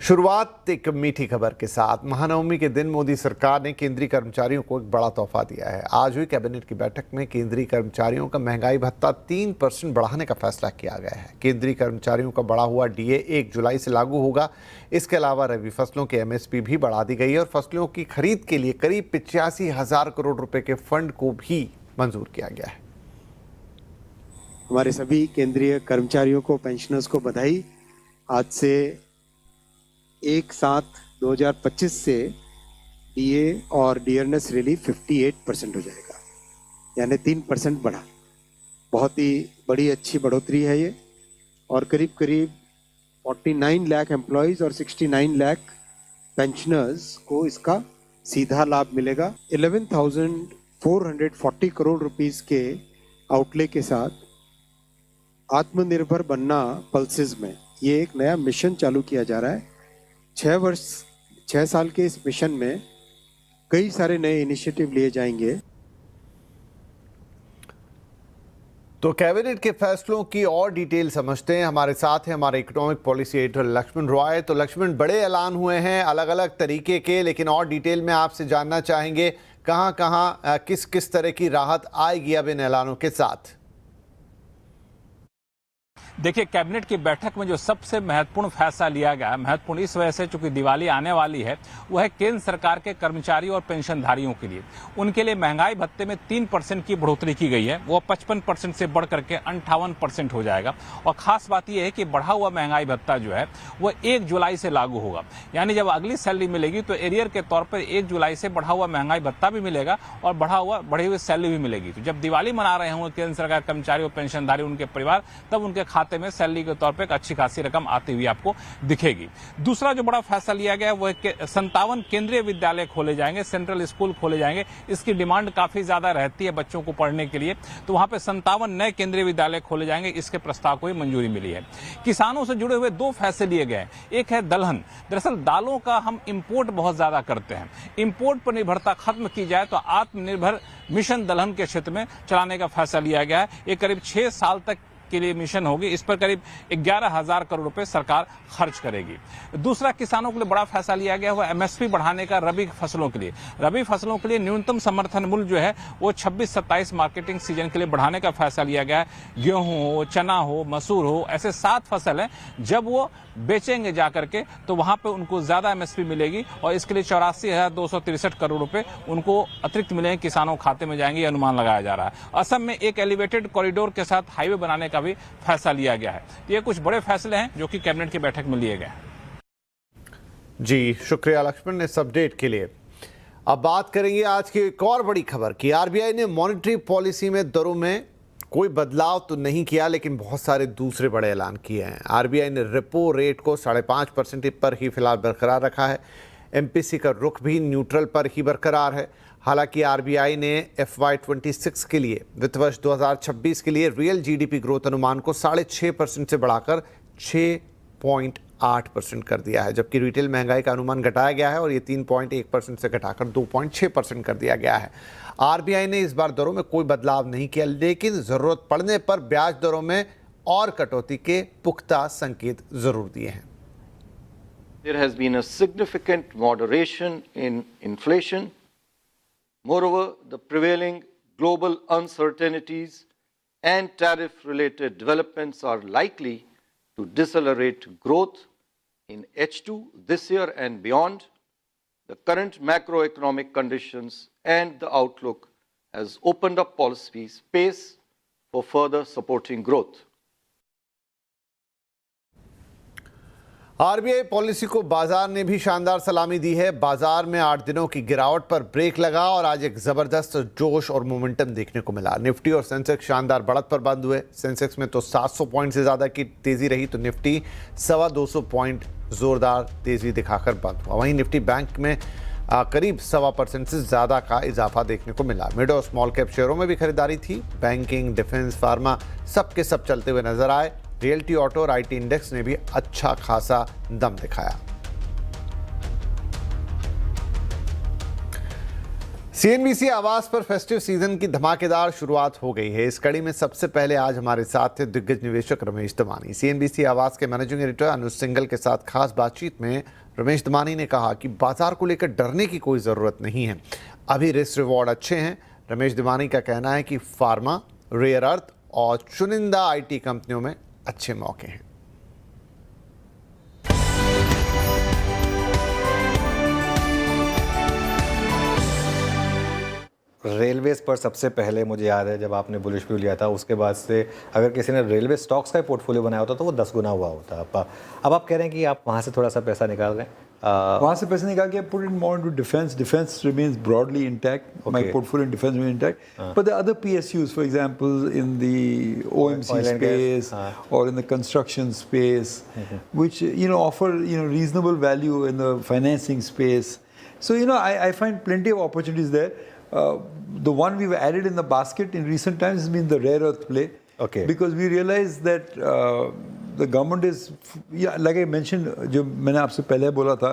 शुरुआत एक मीठी खबर के साथ। महानवमी के दिन मोदी सरकार ने केंद्रीय कर्मचारियों को एक बड़ा तोहफा दिया है। आज हुई कैबिनेट की बैठक में केंद्रीय कर्मचारियों का महंगाई भत्ता 3% बढ़ाने का फैसला किया गया है। केंद्रीय कर्मचारियों का बढ़ा हुआ डीए 1 जुलाई से लागू होगा। इसके अलावा रबी फसलों की एमएसपी भी बढ़ा दी गई है और फसलों की खरीद के लिए करीब 85,000 करोड़ रुपए के फंड को भी मंजूर किया गया है। हमारे सभी केंद्रीय कर्मचारियों को, पेंशनर्स को बधाई। आज से 1/7/2025 से डीए और डियरनेस रिलीफ 58% हो जाएगा, यानी 3% बढ़ा। बहुत ही बड़ी अच्छी बढ़ोतरी है ये। और करीब 49 लाख एम्प्लॉयज़ और 69 लाख पेंशनर्स को इसका सीधा लाभ मिलेगा। 11,440 करोड़ रुपीस के आउटले के साथ आत्मनिर्भर बनना पल्सेस में ये एक नया मिशन चालू किया जा रहा है। 6 साल के इस मिशन में कई सारे नए इनिशिएटिव लिए जाएंगे। तो कैबिनेट के फैसलों की और डिटेल समझते हैं। हमारे साथ हैं हमारे economic policy editor Laxman Roy. तो लक्ष्मण, बड़े ऐलान हुए हैं अलग अलग तरीके के, लेकिन और डिटेल में आपसे जानना चाहेंगे कहां कहां किस किस तरह की राहत आएगी अब इन ऐलानों के साथ। देखिए, कैबिनेट की बैठक में जो सबसे महत्वपूर्ण फैसला लिया गया, महत्वपूर्ण इस वजह से चूंकि दिवाली आने वाली है, वो है केंद्र सरकार के कर्मचारियों और पेंशनधारियों के लिए। उनके लिए महंगाई भत्ते में 3% की बढ़ोतरी की गई है। वो 55% से बढ़ करके 58% हो जाएगा। और खास बात यह है कि बढ़ा हुआ महंगाई भत्ता जो है वो 1 जुलाई से लागू होगा। यानी जब अगली सैलरी मिलेगी तो एरियर के तौर पर 1 जुलाई से बढ़ा हुआ महंगाई भत्ता भी मिलेगा और बढ़ी हुई सैलरी भी मिलेगी। तो जब दिवाली मना रहे होंगे केंद्र सरकार कर्मचारी और पेंशनधारी, उनके परिवार, तब उनके खाते में सैलरी के तौर पे एक अच्छी खासी रकम आती हुई आपको दिखेगी। दूसरा जो बड़ा फैसला लिया गया वो है कि 57 केंद्रीय विद्यालय खोले जाएंगे, सेंट्रल स्कूल खोले जाएंगे। इसकी डिमांड काफी ज्यादा रहती है बच्चों को पढ़ने के लिए, तो वहां पे 57 नए केंद्रीय विद्यालय खोले जाएंगे। इसके प्रस्ताव को भी मंजूरी मिली है। किसानों से जुड़े हुए 2 फैसले लिए गए। एक है दलहन। दरअसल दालों का हम इंपोर्ट बहुत ज्यादा करते हैं। इंपोर्ट पर निर्भरता खत्म की जाए तो आत्मनिर्भर मिशन दलहन के क्षेत्र में चलाने का फैसला लिया गया है। ये करीब 6 साल तक के लिए मिशन होगी। इस पर करीब 11,000 करोड़ रुपए सरकार खर्च करेगी। दूसरा, किसानों के लिए बड़ा फैसला लिया गया हुआ एमएसपी बढ़ाने का रबी फसलों के लिए। रबी फसलों के लिए न्यूनतम समर्थन मूल्य जो है वो 26-27 मार्केटिंग सीजन के लिए बढ़ाने का फैसला लिया गया है। गेहूं हो, चना हो, मसूर हो, ऐसे 7 फसल हैं। जब वो बेचेंगे जाकर के तो वहां पे उनको ज्यादा एमएसपी मिलेगी और इसके लिए 84,263 करोड़ रुपए उनको अतिरिक्त मिलेंगे, किसानों खाते में जाएंगे, अनुमान लगाया जा रहा है। असम में एक एलिवेटेड कॉरिडोर के साथ हाईवे बनाने का भी फैसला लिया गया है। ये कुछ बड़े फैसले हैं जो कि कैबिनेट की बैठक में लिए गए हैं। जी शुक्रिया लक्ष्मण इस अपडेट के लिए। अब बात करेंगे आज की एक और बड़ी खबर की। आरबीआई ने मॉनेटरी पॉलिसी में दरों में कोई बदलाव तो नहीं किया, लेकिन बहुत सारे दूसरे बड़े ऐलान किए हैं। आरबीआई ने रेपो रेट को 5.5% पर ही फिलहाल बरकरार रखा है। एमपीसी का रुख भी न्यूट्रल पर ही बरकरार है। हालांकि आरबीआई ने FY26 के लिए, वित्त वर्ष 2026 के लिए रियल जीडीपी ग्रोथ अनुमान को 6.5% से बढ़ाकर 6.8% कर दिया है, जबकि रिटेल महंगाई का अनुमान घटाया गया है और ये 3.1% से घटाकर 2.6% कर दिया गया है। आरबीआई ने इस बार दरों में कोई बदलाव नहीं किया, लेकिन जरूरत पड़ने पर ब्याज दरों में और कटौती के पुख्ता संकेत जरूर दिए हैं। There has been a significant moderation in inflation. Moreover, the prevailing global uncertainties and tariff-related developments are likely to decelerate growth in H2 this year and beyond. The current macroeconomic conditions and the outlook has opened up policy space for further supporting growth. RBI policy को बाजार ने भी शानदार सलामी दी है। बाजार में 8 दिनों की गिरावट पर ब्रेक लगा और आज एक जबरदस्त जोश और मोमेंटम देखने को मिला। निफ्टी और सेंसेक्स शानदार बढ़त पर बंद हुए। सेंसेक्स में तो 700 पॉइंट से ज्यादा की तेजी रही, तो निफ्टी 225 पॉइंट जोरदार तेजी दिखाकर बंद हुआ। वहीं निफ्टी बैंक में करीब 1.25% से ज्यादा का इजाफा देखने को मिला। मिड और स्मॉल कैप शेयरों में भी खरीदारी थी। बैंकिंग, डिफेंस, फार्मा सबके सब चलते हुए नजर आए। रियल्टी, ऑटो और आईटी इंडेक्स ने भी अच्छा खासा दम दिखाया। सीएनबीसी आवास पर फेस्टिव सीजन की धमाकेदार शुरुआत हो गई है। इस कड़ी में सबसे पहले आज हमारे साथ थे दिग्गज निवेशक रमेश दमानी। सीएनबीसी आवास के मैनेजिंग एडिटर अनुज सिंघल के साथ खास बातचीत में रमेश दमानी ने कहा कि बाजार को लेकर डरने की कोई ज़रूरत नहीं है, अभी रिस्क रिवॉर्ड अच्छे हैं। रमेश दमानी का कहना है कि फार्मा, रेयर अर्थ और चुनिंदा आईटी कंपनियों में अच्छे मौके हैं। रेलवेज पर सबसे पहले मुझे याद है जब आपने बुलिश व्यू लिया था, उसके बाद से अगर किसी ने रेलवे स्टॉक्स का पोर्टफोलियो बनाया होता तो वो 10 गुना हुआ होता। अब आप कह रहे हैं कि आप वहाँ से थोड़ा सा पैसा निकाल रहे हैं, वहाँ से पैसे निकाल के put it more into defense. Defense remains broadly intact. My Okay. portfolio in defense remains intact. But the other PSUs, for example, in the OMC Oil and gas, space or in the construction space, which offer reasonable value in the financing space. So I find plenty of opportunities there. The one we've added in the basket in recent times has been the rare earth play. Okay. Because we realize that the government is, like I mentioned, जो मैंने आपसे पहले बोला था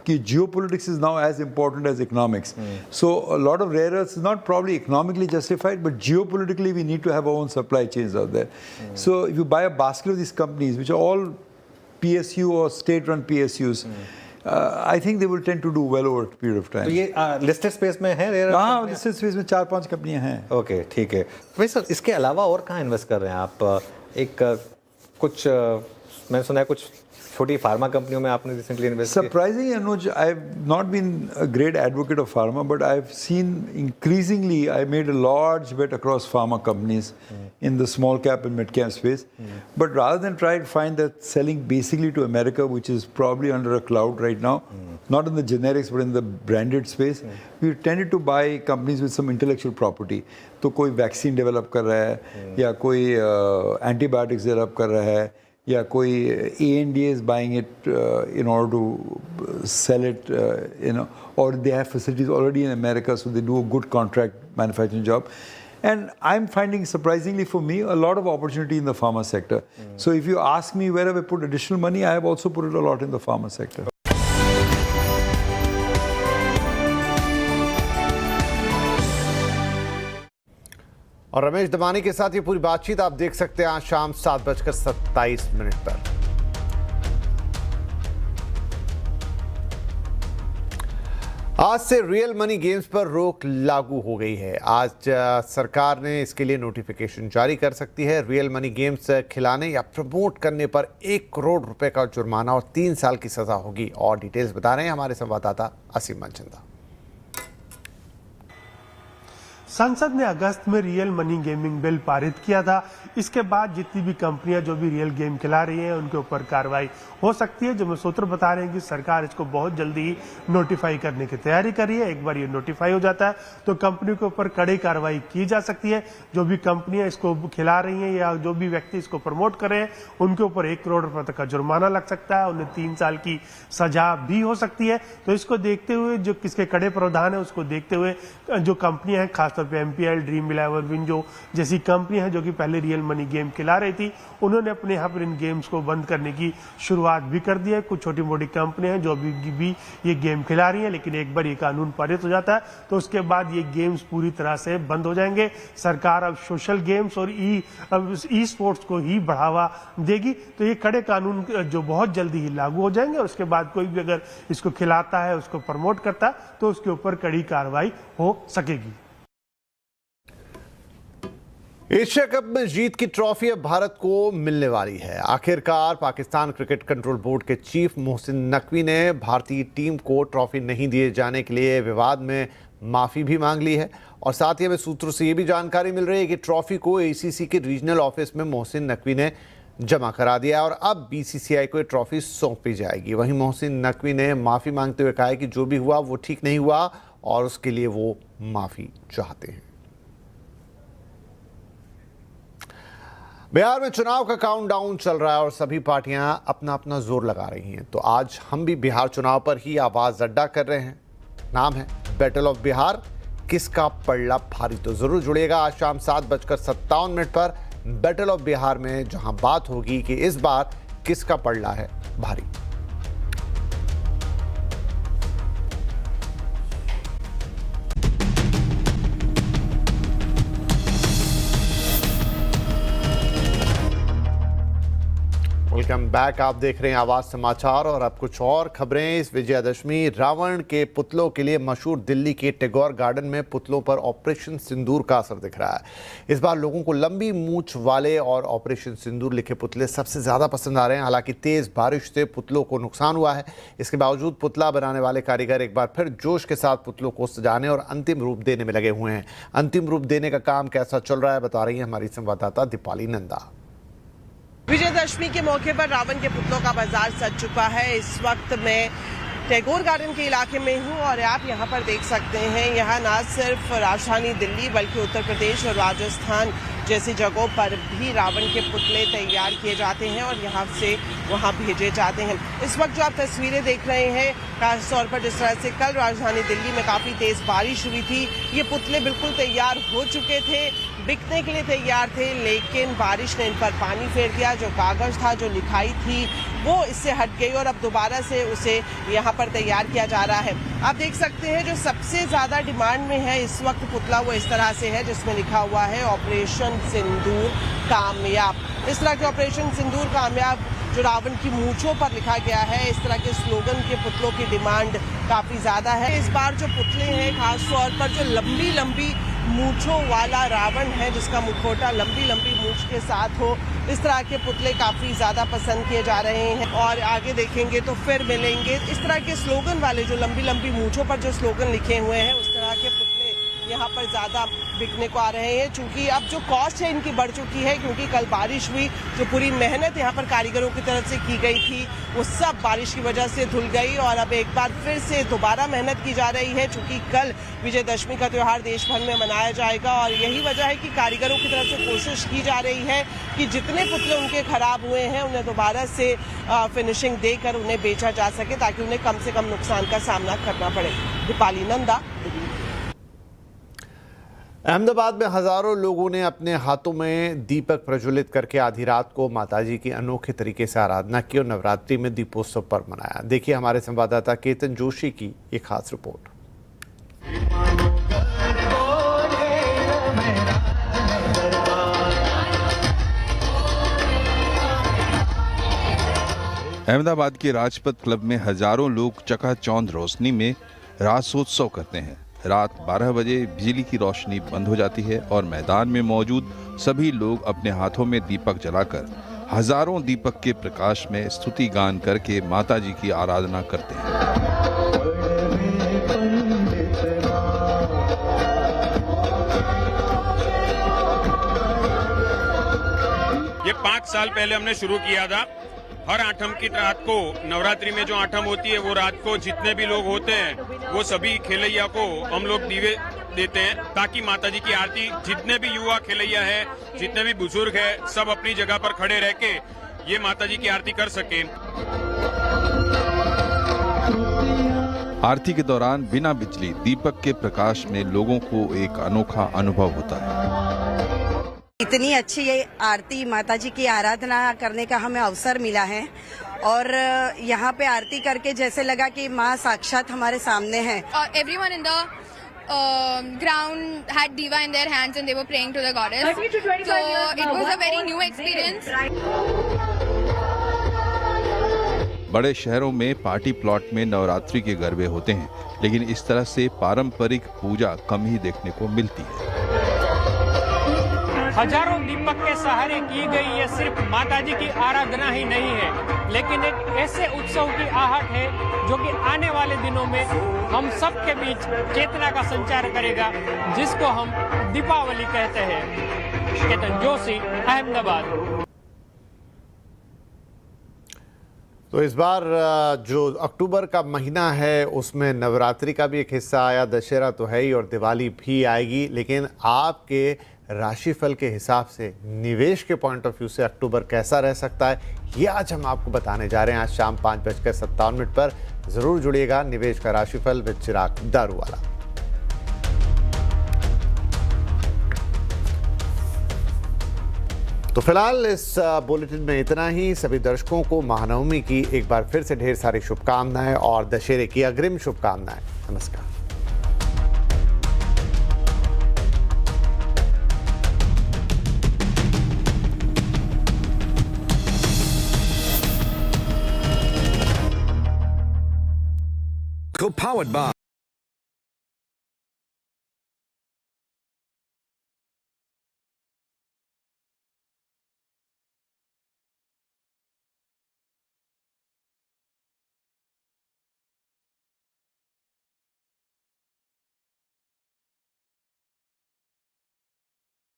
कि geopolitics is now as important as economics. So a lot of rare earths is not probably economically justified, but geopolitically we need to have our own supply chains out there. So if you buy a basket of these companies, which are all PSU or state-run PSUs, I think they will tend to do well over a period of time. तो ये listed space में है rare? हाँ, listed space में 4-5 कंपनियां हैं। Okay, ठीक है। वही सर, इसके अलावा और कहाँ इन्वेस्ट कर रहे हैं आप? कुछ मैंने सुना है कुछ छोटी फार्मा कंपनियों में आपने रिसेंटली इन्वेस्ट किया। Surprisingly, Anuj, I've not been a great advocate of pharma, but I've seen increasingly, I made a large bet across pharma companies in the small cap and mid cap space. But rather than try to find that selling basically to America, which is probably under a cloud right now, not in the generics but in the branded space, we tended to buy companies with some intellectual property. तो कोई vaccine develop कर रहा है या कोई antibiotics develop कर रहा है या कोई A&D is buying it in order to sell it, or they have facilities already in America, so they do a good contract manufacturing job. And I'm finding, surprisingly for me, a lot of opportunity in the pharma sector. So if you ask me where have I put additional money, I have also put it a lot in the pharma sector. और रमेश दमानी के साथ ये पूरी बातचीत आप देख सकते हैं आज शाम 7:27 पर। आज से रियल मनी गेम्स पर रोक लागू हो गई है। आज सरकार ने इसके लिए नोटिफिकेशन जारी कर सकती है। रियल मनी गेम्स खिलाने या प्रमोट करने पर 1 करोड़ रुपए का जुर्माना और 3 साल की सजा होगी। और डिटेल्स बता रहे हैं हमारे संवाददाता असीम मनचंदा। संसद ने अगस्त में रियल मनी गेमिंग बिल पारित किया था। इसके बाद जितनी भी कंपनियां जो भी रियल गेम खिला रही हैं उनके ऊपर कार्रवाई हो सकती है। जो मैं सूत्र बता रहे हैं कि सरकार इसको बहुत जल्दी ही नोटिफाई करने की तैयारी कर रही है। एक बार ये नोटिफाई हो जाता है तो कंपनी के ऊपर कड़ी कार्रवाई की जा सकती है। जो भी कंपनियां इसको खिला रही हैं या जो भी व्यक्ति इसको प्रमोट कर रहे हैं उनके ऊपर 1 करोड़ रुपए तक का जुर्माना लग सकता है, उन्हें 3 साल की सजा भी हो सकती है। तो इसको देखते हुए जो किसके कड़े प्रावधान है उसको देखते हुए जो कंपनियां हैं, खासतौर पे MPL, ड्रीम 11, विंजो जैसी कंपनियां हैं जो कि पहले रियल मनी गेम खिला रही थी, उन्होंने अपने यहाँ पर इन गेम्स को बंद करने की शुरुआत भी कर दी है। कुछ छोटी मोटी कंपनियां हैं जो अभी भी ये गेम खिला रही हैं, लेकिन एक बार ये कानून पारित हो जाता है तो उसके बाद ये गेम्स पूरी तरह से बंद हो जाएंगे। सरकार अब सोशल गेम्स और ई स्पोर्ट्स को ही बढ़ावा देगी। तो ये कड़े कानून जो बहुत जल्दी ही लागू हो जाएंगे। उसके बाद कोई भी अगर इसको खिलाता है, उसको प्रमोट करता है तो उसके ऊपर कड़ी कार्रवाई हो सकेगी। एशिया कप में जीत की ट्रॉफी अब भारत को मिलने वाली है। आखिरकार पाकिस्तान क्रिकेट कंट्रोल बोर्ड के चीफ मोहसिन नकवी ने भारतीय टीम को ट्रॉफी नहीं दिए जाने के लिए विवाद में माफ़ी भी मांग ली है। और साथ ही हमें सूत्रों से ये भी जानकारी मिल रही है कि ट्रॉफी को ACC के रीजनल ऑफिस में मोहसिन नकवी ने जमा करा दिया और अब BCCI को ये ट्रॉफी सौंपी जाएगी। वहीं मोहसिन नकवी ने माफ़ी मांगते हुए कहा है कि जो भी हुआ वो ठीक नहीं हुआ और उसके लिए वो माफ़ी चाहते हैं। बिहार में चुनाव का काउंटडाउन चल रहा है और सभी पार्टियां अपना अपना जोर लगा रही हैं। तो आज हम भी बिहार चुनाव पर ही आवाज अड्डा कर रहे हैं। नाम है बैटल ऑफ बिहार। किसका पलड़ा भारी? तो जरूर जुड़िएगा आज शाम 7:57 पर बैटल ऑफ बिहार में, जहां बात होगी कि इस बार किसका पलड़ा है भारी। Welcome back. आप देख रहे हैं आवाज समाचार और अब कुछ और खबरें। इस विजयादशमी रावण के पुतलों के लिए मशहूर दिल्ली के टैगोर गार्डन में पुतलों पर ऑपरेशन सिंदूर का असर दिख रहा है। इस बार लोगों को लंबी मूंछ वाले और ऑपरेशन सिंदूर लिखे पुतले सबसे ज्यादा पसंद आ रहे हैं। हालांकि तेज बारिश से पुतलों को नुकसान हुआ है। इसके बावजूद पुतला बनाने वाले कारीगर एक बार फिर जोश के साथ पुतलों को सजाने और अंतिम रूप देने में लगे हुए हैं। अंतिम रूप देने का काम कैसा चल रहा है बता रही है हमारी संवाददाता दीपाली नंदा। विजयदशमी के मौके पर रावण के पुतलों का बाजार सज चुका है। इस वक्त मैं टैगोर गार्डन के इलाके में हूं और आप यहां पर देख सकते हैं, यहां ना सिर्फ राजधानी दिल्ली बल्कि उत्तर प्रदेश और राजस्थान जैसी जगहों पर भी रावण के पुतले तैयार किए जाते हैं और यहां से वहां भेजे जाते हैं। इस वक्त जो आप तस्वीरें देख रहे हैं, खास तौर पर जिस तरह से कल राजधानी दिल्ली में काफी तेज बारिश हुई थी, ये पुतले बिल्कुल तैयार हो चुके थे, बिकने के लिए तैयार थे, लेकिन बारिश ने इन पर पानी फेर दिया। जो कागज था, जो लिखाई थी, वो इससे हट गई और अब दोबारा से उसे यहाँ पर तैयार किया जा रहा है। आप देख सकते हैं जो सबसे ज्यादा डिमांड में है इस वक्त पुतला वो इस तरह से है, जिसमें लिखा हुआ है ऑपरेशन सिंदूर कामयाब। इस तरह के ऑपरेशन सिंदूर कामयाब जो रावण की मूंछों पर लिखा गया है, इस तरह के स्लोगन के पुतलों की डिमांड काफी ज्यादा है। इस बार जो पुतले हैं, खास तौर पर जो लंबी लंबी मूंछों वाला रावण है, जिसका मुखौटा लंबी लंबी मूंछ के साथ हो, इस तरह के पुतले काफी ज्यादा पसंद किए जा रहे हैं। और आगे देखेंगे तो फिर मिलेंगे, इस तरह के स्लोगन वाले जो लंबी लंबी मूंछों पर जो स्लोगन लिखे हुए हैं, उस तरह के पुतले यहाँ पर ज्यादा बिकने को आ रहे हैं। चूंकि अब जो कॉस्ट है इनकी बढ़ चुकी है, क्योंकि कल बारिश हुई, जो पूरी मेहनत यहाँ पर कारीगरों की तरफ से की गई थी वो सब बारिश की वजह से धुल गई और अब एक बार फिर से दोबारा मेहनत की जा रही है। चूंकि कल विजयदशमी का त्योहार देश भर में मनाया जाएगा और यही वजह है कि कारीगरों की तरफ से कोशिश की जा रही है कि जितने पुतले उनके खराब हुए हैं उन्हें दोबारा से फिनिशिंग देकर उन्हें बेचा जा सके, ताकि उन्हें कम से कम नुकसान का सामना करना पड़े। दीपाली नंदा। अहमदाबाद में हजारों लोगों ने अपने हाथों में दीपक प्रज्वलित करके आधी रात को माताजी की अनोखे तरीके से आराधना की और नवरात्रि में दीपोत्सव पर्व मनाया। देखिए हमारे संवाददाता केतन जोशी की एक खास रिपोर्ट। अहमदाबाद के राजपथ क्लब में हजारों लोग चकाचौंध रोशनी में रासोत्सव करते हैं। रात 12 बजे बिजली की रोशनी बंद हो जाती है और मैदान में मौजूद सभी लोग अपने हाथों में दीपक जलाकर हजारों दीपक के प्रकाश में स्तुति गान करके माता जी की आराधना करते हैं। ये 5 साल पहले हमने शुरू किया था। हर आठम की रात को, नवरात्रि में जो आठम होती है वो रात को जितने भी लोग होते हैं वो सभी खेलैया को हम लोग दीवे देते हैं, ताकि माता जी की आरती, जितने भी युवा खेलैया है, जितने भी बुजुर्ग है, सब अपनी जगह पर खड़े रह के ये माता जी की आरती कर सके। आरती के दौरान बिना बिजली दीपक के प्रकाश में लोगों को एक अनोखा अनुभव होता है। इतनी अच्छी ये आरती, माता जी की आराधना करने का हमें अवसर मिला है और यहाँ पे आरती करके जैसे लगा कि माँ साक्षात हमारे सामने है। Everyone in the ground had diva in their hands and they were praying to the goddess. So it was a very new experience. बड़े शहरों में पार्टी प्लॉट में नवरात्रि के गरबे होते हैं, लेकिन इस तरह से पारंपरिक पूजा कम ही देखने को मिलती है। हजारों दीपक के सहारे की गई ये सिर्फ माताजी की आराधना ही नहीं है, लेकिन एक ऐसे उत्सव की आहट है जो कि आने वाले दिनों में हम सब के बीच चेतना का संचार करेगा, जिसको हम दीपावली कहते हैं। केतन जोशी, अहमदाबाद। तो इस बार जो अक्टूबर का महीना है उसमें नवरात्रि का भी एक हिस्सा आया, दशहरा तो है ही और दिवाली भी आएगी, लेकिन आपके राशिफल के हिसाब से निवेश के पॉइंट ऑफ व्यू से अक्टूबर कैसा रह सकता है, ये आज हम आपको बताने जा रहे हैं। आज शाम 5:57 पर जरूर जुड़िएगा निवेश का राशिफल विद चिराग दारूवाला। तो फिलहाल इस बुलेटिन में इतना ही। सभी दर्शकों को महानवमी की एक बार फिर से ढेर सारी शुभकामनाएं और दशहरे की अग्रिम शुभकामनाएं। नमस्कार। Co-powered by